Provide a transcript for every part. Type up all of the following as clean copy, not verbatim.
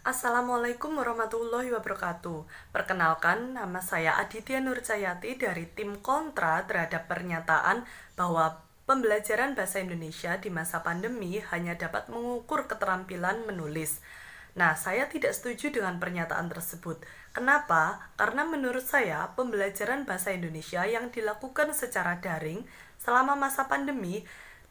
Assalamualaikum warahmatullahi wabarakatuh. Perkenalkan, nama saya Aditya Nurcayati dari tim kontra terhadap pernyataan bahwa pembelajaran bahasa Indonesia di masa pandemi hanya dapat mengukur keterampilan menulis. Nah, saya tidak setuju dengan pernyataan tersebut. Kenapa? Karena menurut saya, pembelajaran bahasa Indonesia yang dilakukan secara daring selama masa pandemi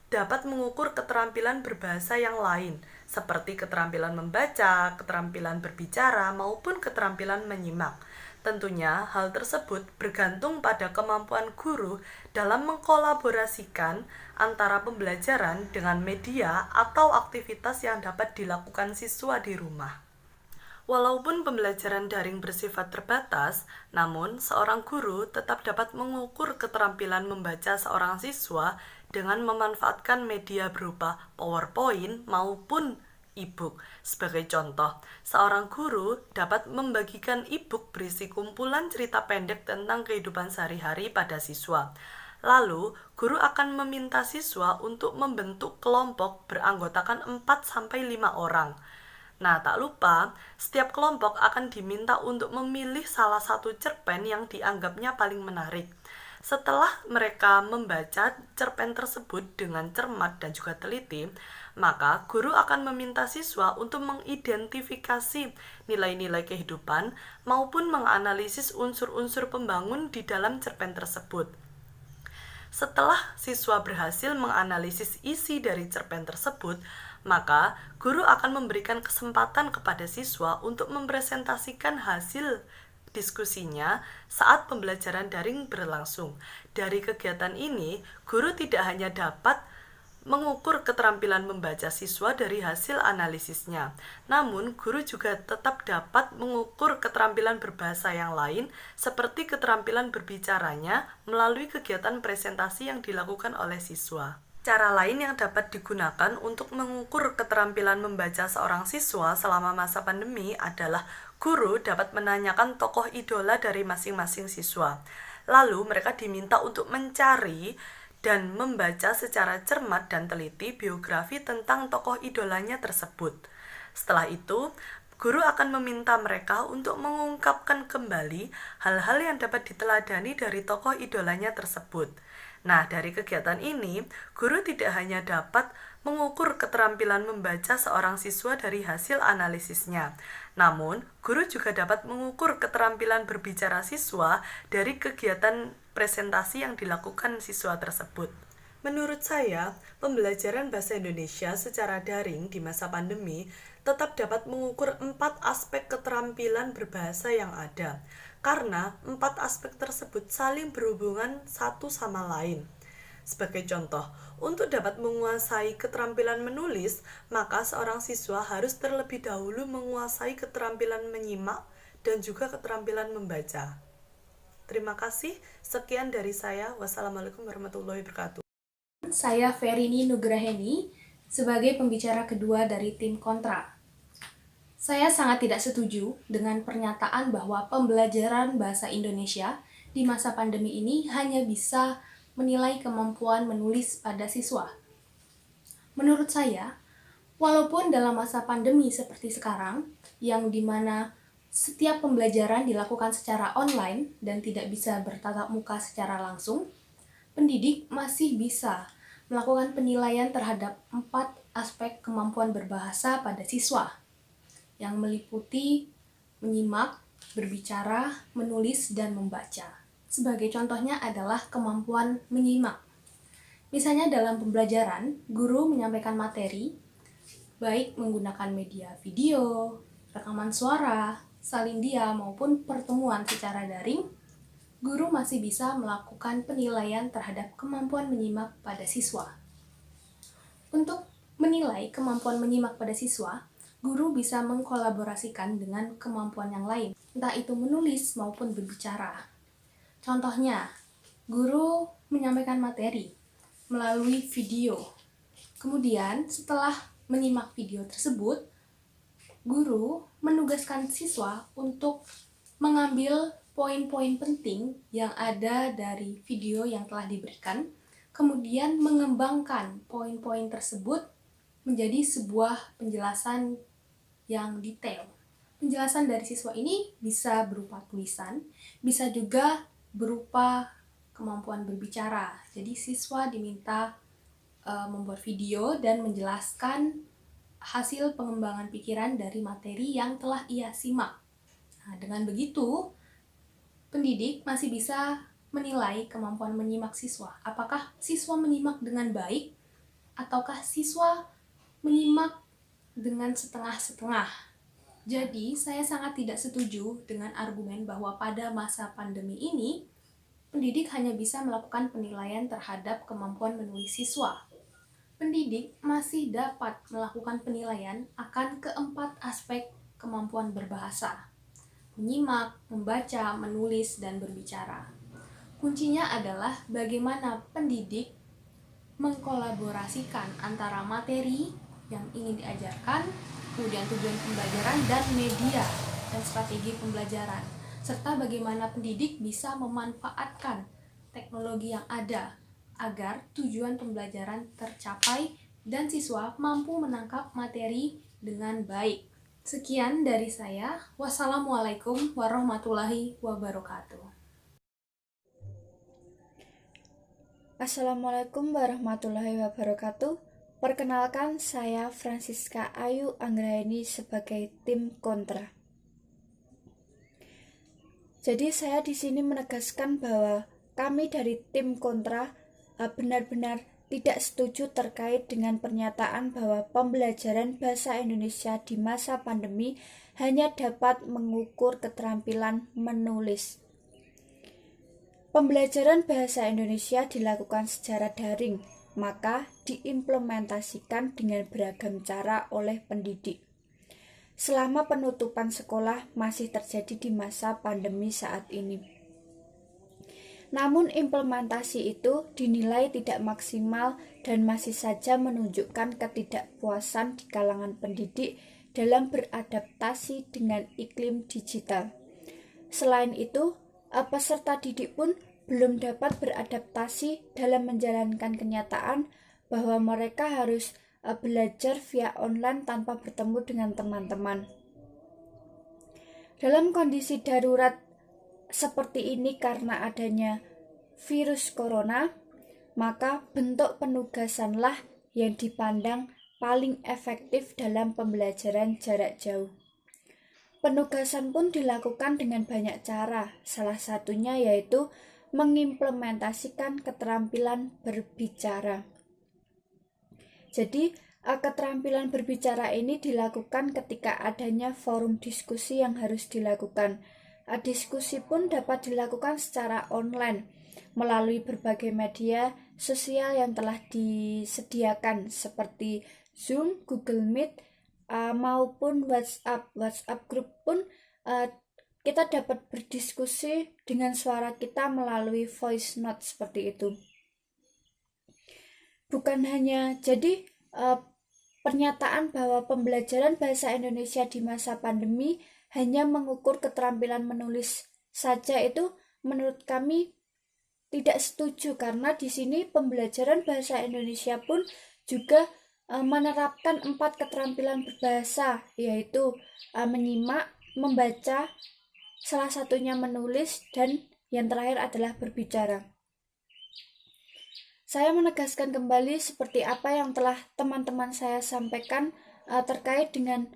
dapat mengukur keterampilan berbahasa yang lain, seperti keterampilan membaca, keterampilan berbicara, maupun keterampilan menyimak. Tentunya, hal tersebut bergantung pada kemampuan guru dalam mengkolaborasikan antara pembelajaran dengan media atau aktivitas yang dapat dilakukan siswa di rumah. Walaupun pembelajaran daring bersifat terbatas, namun seorang guru tetap dapat mengukur keterampilan membaca seorang siswa dengan memanfaatkan media berupa PowerPoint maupun e-book. Sebagai contoh, seorang guru dapat membagikan e-book berisi kumpulan cerita pendek tentang kehidupan sehari-hari pada siswa. Lalu, guru akan meminta siswa untuk membentuk kelompok beranggotakan 4-5 orang. Nah, tak lupa, setiap kelompok akan diminta untuk memilih salah satu cerpen yang dianggapnya paling menarik. Setelah mereka membaca cerpen tersebut dengan cermat dan juga teliti, maka guru akan meminta siswa untuk mengidentifikasi nilai-nilai kehidupan maupun menganalisis unsur-unsur pembangun di dalam cerpen tersebut. Setelah siswa berhasil menganalisis isi dari cerpen tersebut, maka guru akan memberikan kesempatan kepada siswa untuk mempresentasikan hasil diskusinya saat pembelajaran daring berlangsung. Dari kegiatan ini, guru tidak hanya dapat mengukur keterampilan membaca siswa dari hasil analisisnya. Namun, guru juga tetap dapat mengukur keterampilan berbahasa yang lain seperti keterampilan berbicaranya melalui kegiatan presentasi yang dilakukan oleh siswa. Cara lain yang dapat digunakan untuk mengukur keterampilan membaca seorang siswa selama masa pandemi adalah guru dapat menanyakan tokoh idola dari masing-masing siswa. Lalu mereka diminta untuk mencari dan membaca secara cermat dan teliti biografi tentang tokoh idolanya tersebut. Setelah itu, guru akan meminta mereka untuk mengungkapkan kembali hal-hal yang dapat diteladani dari tokoh idolanya tersebut. Nah, dari kegiatan ini, guru tidak hanya dapat mengukur keterampilan membaca seorang siswa dari hasil analisisnya, namun guru juga dapat mengukur keterampilan berbicara siswa dari kegiatan presentasi yang dilakukan siswa tersebut. Menurut saya, pembelajaran bahasa Indonesia secara daring di masa pandemi tetap dapat mengukur 4 aspek keterampilan berbahasa yang ada, karena 4 aspek tersebut saling berhubungan satu sama lain. Sebagai contoh, untuk dapat menguasai keterampilan menulis, maka seorang siswa harus terlebih dahulu menguasai keterampilan menyimak dan juga keterampilan membaca. Terima kasih, sekian dari saya. Wassalamualaikum warahmatullahi wabarakatuh. Saya Ferini Nugraheni sebagai pembicara kedua dari tim kontra. Saya sangat tidak setuju dengan pernyataan bahwa pembelajaran bahasa Indonesia di masa pandemi ini hanya bisa menilai kemampuan menulis pada siswa. Menurut saya, walaupun dalam masa pandemi seperti sekarang, yang dimana setiap pembelajaran dilakukan secara online dan tidak bisa bertatap muka secara langsung, pendidik masih bisa melakukan penilaian terhadap 4 aspek kemampuan berbahasa pada siswa, yang meliputi menyimak, berbicara, menulis, dan membaca. Sebagai contohnya adalah kemampuan menyimak. Misalnya dalam pembelajaran, guru menyampaikan materi, baik menggunakan media video, rekaman suara, salin dia, maupun pertemuan secara daring, guru masih bisa melakukan penilaian terhadap kemampuan menyimak pada siswa. Untuk menilai kemampuan menyimak pada siswa, guru bisa mengkolaborasikan dengan kemampuan yang lain, entah itu menulis maupun berbicara. Contohnya, guru menyampaikan materi melalui video. Kemudian, setelah menyimak video tersebut, guru menugaskan siswa untuk mengambil poin-poin penting yang ada dari video yang telah diberikan, kemudian mengembangkan poin-poin tersebut menjadi sebuah penjelasan yang detail. Penjelasan dari siswa ini bisa berupa tulisan, bisa juga berupa kemampuan berbicara. Jadi siswa diminta membuat video dan menjelaskan hasil pengembangan pikiran dari materi yang telah ia simak. Nah, dengan begitu, pendidik masih bisa menilai kemampuan menyimak siswa. Apakah siswa menyimak dengan baik ataukah siswa menyimak dengan setengah-setengah. Jadi, saya sangat tidak setuju dengan argumen bahwa pada masa pandemi ini, pendidik hanya bisa melakukan penilaian terhadap kemampuan menulis siswa. Pendidik masih dapat melakukan penilaian akan keempat aspek kemampuan berbahasa: menyimak, membaca, menulis, dan berbicara. Kuncinya adalah bagaimana pendidik mengkolaborasikan antara materi yang ingin diajarkan, kemudian tujuan pembelajaran dan media dan strategi pembelajaran, serta bagaimana pendidik bisa memanfaatkan teknologi yang ada agar tujuan pembelajaran tercapai dan siswa mampu menangkap materi dengan baik. Sekian dari saya. Wassalamualaikum warahmatullahi wabarakatuh. Assalamualaikum warahmatullahi wabarakatuh. Perkenalkan, saya Francisca Ayu Anggraini sebagai tim kontra. Jadi saya di sini menegaskan bahwa kami dari tim kontra benar-benar tidak setuju terkait dengan pernyataan bahwa pembelajaran bahasa Indonesia di masa pandemi hanya dapat mengukur keterampilan menulis. Pembelajaran bahasa Indonesia dilakukan secara daring, maka diimplementasikan dengan beragam cara oleh pendidik. Selama penutupan sekolah masih terjadi di masa pandemi saat ini. Namun implementasi itu dinilai tidak maksimal dan masih saja menunjukkan ketidakpuasan di kalangan pendidik dalam beradaptasi dengan iklim digital. Selain itu, peserta didik pun belum dapat beradaptasi dalam menjalankan kenyataan bahwa mereka harus belajar via online tanpa bertemu dengan teman-teman. Dalam kondisi darurat seperti ini karena adanya virus corona, maka bentuk penugasanlah yang dipandang paling efektif dalam pembelajaran jarak jauh. Penugasan pun dilakukan dengan banyak cara, salah satunya yaitu mengimplementasikan keterampilan berbicara. Jadi, keterampilan berbicara ini dilakukan ketika adanya forum diskusi yang harus dilakukan. Diskusi pun dapat dilakukan secara online melalui berbagai media sosial yang telah disediakan seperti Zoom, Google Meet, maupun WhatsApp group pun kita dapat berdiskusi dengan suara kita melalui voice note seperti itu. Bukan hanya jadi pernyataan bahwa pembelajaran bahasa Indonesia di masa pandemi hanya mengukur keterampilan menulis saja itu menurut kami tidak setuju, karena di sini pembelajaran bahasa Indonesia pun juga menerapkan 4 keterampilan berbahasa, yaitu menyimak, membaca, salah satunya menulis, dan yang terakhir adalah berbicara. Saya menegaskan kembali seperti apa yang telah teman-teman saya sampaikan terkait dengan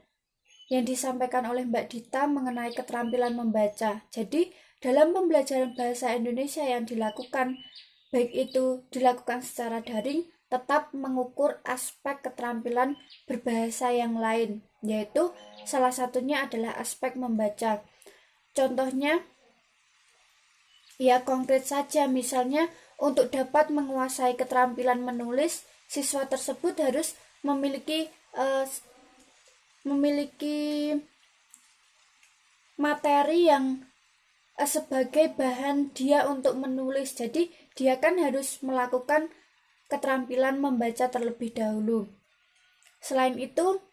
yang disampaikan oleh Mbak Dita mengenai keterampilan membaca. Jadi, dalam pembelajaran bahasa Indonesia yang dilakukan, baik itu dilakukan secara daring, tetap mengukur aspek keterampilan berbahasa yang lain, yaitu salah satunya adalah aspek membaca. Contohnya, ya konkret saja, misalnya untuk dapat menguasai keterampilan menulis, siswa tersebut harus memiliki materi yang sebagai bahan dia untuk menulis. Jadi dia kan harus melakukan keterampilan membaca terlebih dahulu. Selain itu,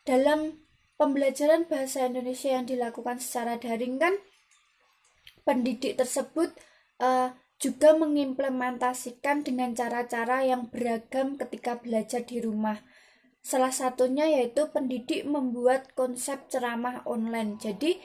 dalam pembelajaran bahasa Indonesia yang dilakukan secara daring kan, pendidik tersebut juga mengimplementasikan dengan cara-cara yang beragam ketika belajar di rumah. Salah satunya yaitu pendidik membuat konsep ceramah online. Jadi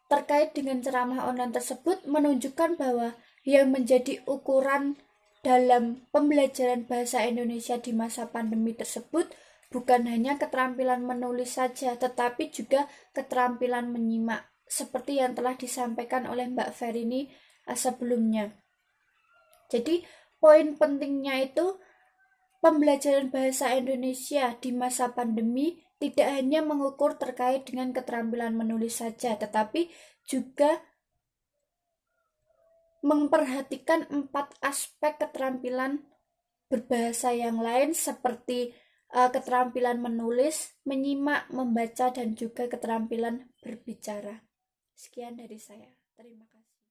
terkait dengan ceramah online tersebut menunjukkan bahwa yang menjadi ukuran dalam pembelajaran bahasa Indonesia di masa pandemi tersebut bukan hanya keterampilan menulis saja, tetapi juga keterampilan menyimak, seperti yang telah disampaikan oleh Mbak Ferini sebelumnya. Jadi, poin pentingnya itu pembelajaran bahasa Indonesia di masa pandemi tidak hanya mengukur terkait dengan keterampilan menulis saja, tetapi juga memperhatikan 4 aspek keterampilan berbahasa yang lain seperti keterampilan menulis, menyimak, membaca, dan juga keterampilan berbicara. Sekian dari saya. Terima kasih.